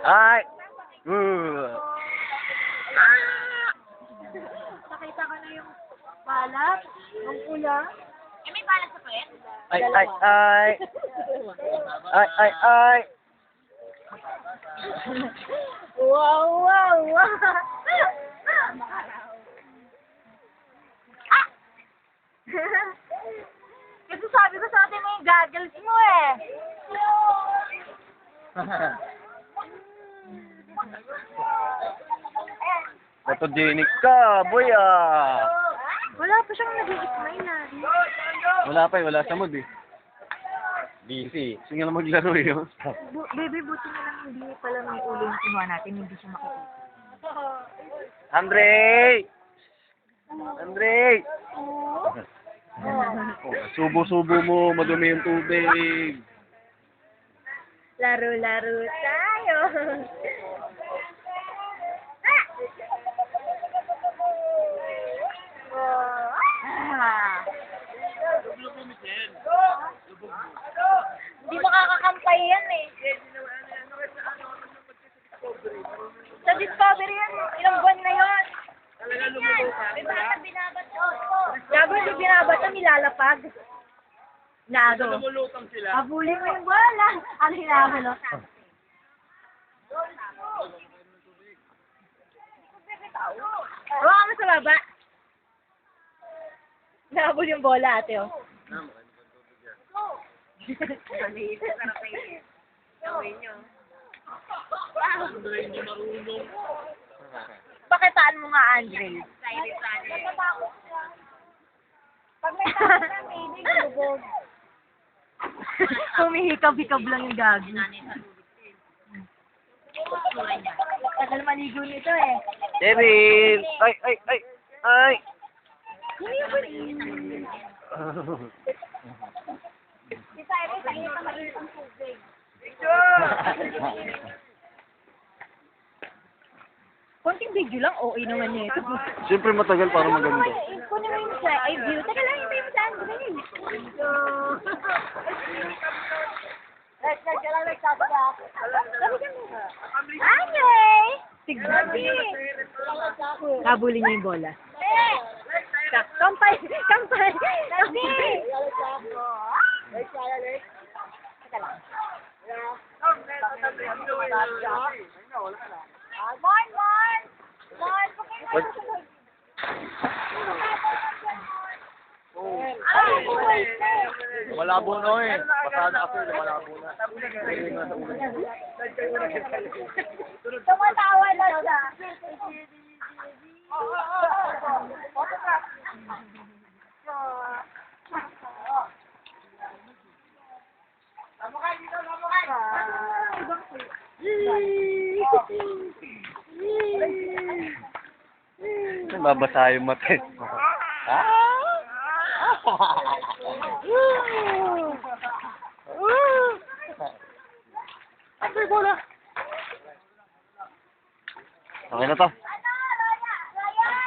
Ay! Nakita ko na yung balat, yung pula. Eh, may balat sa puwet? Ay, ay, ay! Ay, ay, ay! Wow, wow, wow! Ah! Kasi sabi ko sa atin na yung goggles mo eh. Photogenic ka, boy ah! Wala pa siyang nag-i-smile na. Wala pa eh, wala sa mood eh. Busy. Sige na maglaro eh. Oh. Baby, buti na lang hindi pala may ulo yung kinuha natin, hindi siya makikita. Andre! Andre! Subo-subo mo, madumi yung tubig. Laro-laro tayo. Hindi makakakampay yan eh. Sa Discovery yan, ilang buwan na yun. May bata binabato. Gago, hindi binabato, nilalapag. Nago. Lumulutang sila. Habulin mo yung bola. Ano hinahabol? Hawakan mo sa baba. Nahabol yung bola, ate, oh. Pakitaan mo nga, Andre. Pag may tao na, maybe, gulubog. Humihikab-hikab lang yung gago. Tagal maligo nito eh. Devin! Ay, ay, ay! Ay! Hindi ko Si Cyrus, ang ito maliit ang tubig. Konting video lang, okay naman niya ito. Siyempre matagal para maganda. Kunin mo yung slide view. Teka lang, hintayin mo sa Andre. Next ka lang nagsasabi ako. Andre! Tignabi! Habulin niya yung bola. Kampay! Kampay! Kasi! Teka lang. Mon! Mon! Mon! What? Malabo na eh. Pasada kasi, malabo na. Tumatawa na siya. Babasa yung mata eh. Okay na to.